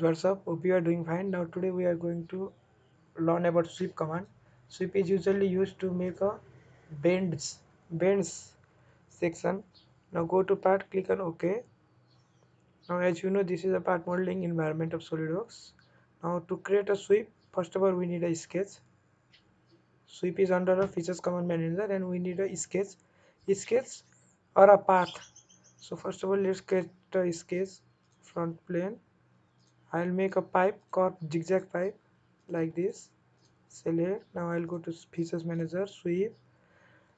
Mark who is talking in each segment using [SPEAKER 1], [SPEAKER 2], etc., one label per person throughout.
[SPEAKER 1] What's up? Hope you are doing fine. Now today we are going to learn about sweep command. Sweep is usually used to make a bends section. Now go to part, click on OK. Now as you know, this is a part modeling environment of SolidWorks. Now to create a sweep, first of all we need a sketch. Sweep is under a features command manager and we need a sketch or a path. So first of all let's get a sketch front plane. I'll make a pipe curve zigzag pipe like this. Select. Now I'll go to features manager, sweep.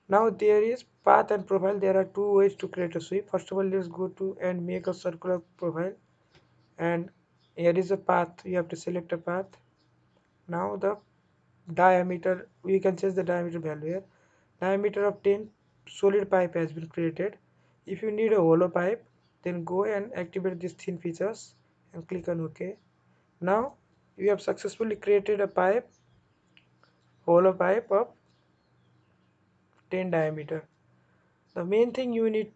[SPEAKER 1] Now there is path and profile. There are two ways to create a sweep. First of all, let's go to and make a circular profile. And here is a path. You have to select a path. Now the diameter, we can change the diameter value here. Diameter of 10 solid pipe has been created. If you need a hollow pipe, then go and activate these thin features and click on OK. Now you have successfully created a hollow pipe of 10 diameter. The main thing you need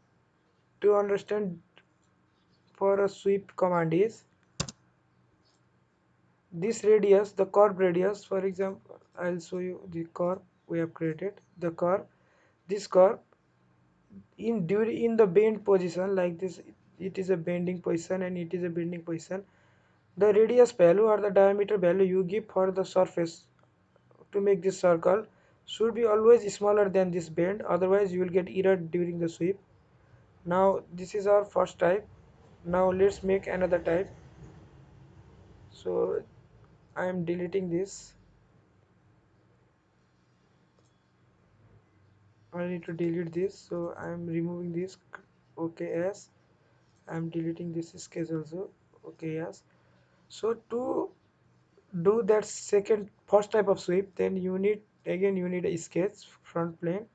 [SPEAKER 1] to understand for a sweep command is this radius, the curve radius. For example, I'll show you the curve we have created. The curve, this curve in the bend position like this, it is a bending position and it is a bending position. The radius value or the diameter value you give for the surface to make this circle should be always smaller than this bend, otherwise you will get error during the sweep. Now this is our first type. Now let's make another type. So I am deleting this. I need to delete this, so I am removing this. Okay, yes, I am deleting this sketch also. Okay, yes. So to do that first type of sweep, then you need a sketch front plane,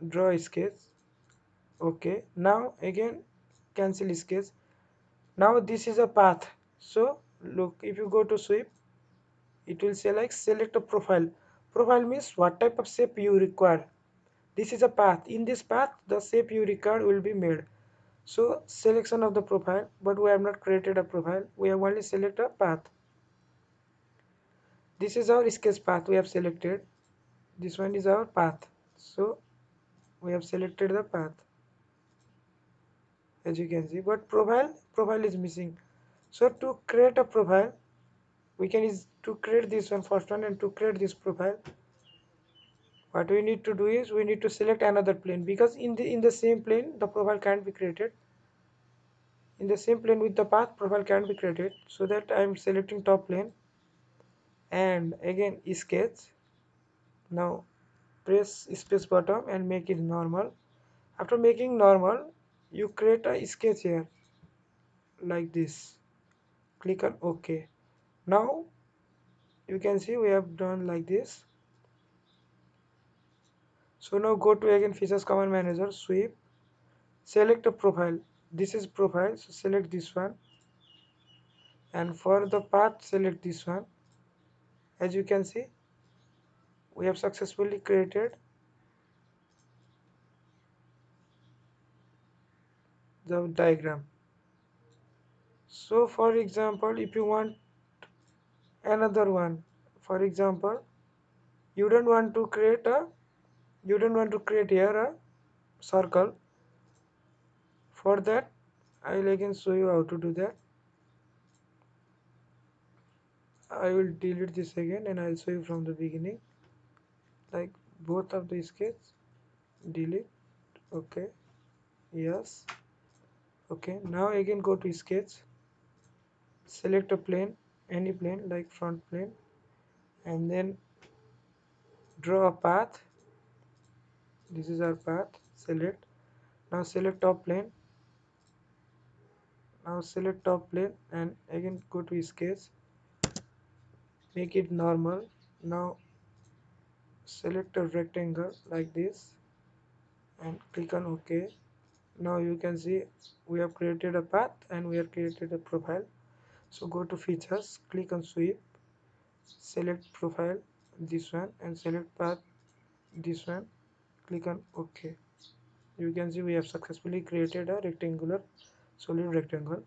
[SPEAKER 1] draw a sketch. Okay, now again cancel sketch. Now this is a path. So look, if you go to sweep, it will say like select a profile. Profile means what type of shape you require. This is a path. In this path, the shape you require will be made. So selection of the profile, but we have not created a profile. We have only selected a path. This is our sketch path we have selected. This one is our path. So we have selected the path, as you can see. But profile is missing. So to create a profile, we can is to create this one first one, and to create this profile, what we need to do is we need to select another plane, because in the same plane the profile can't be created. In the same plane with the path, profile can be created. So that I am selecting top plane and again sketch. Now press space button and make it normal. After making normal, you create a sketch here like this. Click on OK. Now you can see we have done like this. So now go to again features command manager, sweep, select a profile. This is profile, so select this one, and for the path select this one. As you can see, we have successfully created the diagram. So for example, if you want another one, for example, you don't want to create a you don't want to create here a circle. For that, I will again show you how to do that. I will delete this again and I'll show you from the beginning, like both of the sketch. Delete. Okay, yes. Okay, now again go to sketch, select a plane, any plane like front plane, and then draw a path. This is our path. Select. Now select top plane. Now select top plane and again go to sketch, make it normal. Now select a rectangle like this and click on OK. Now you can see we have created a path and we have created a profile. So go to features, click on sweep, select profile this one and select path this one, click on OK. You can see we have successfully created a rectangular solid rectangle.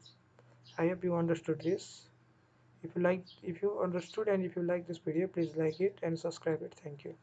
[SPEAKER 1] I hope you understood this. If you understood and if you like this video, please like it and subscribe it. Thank you.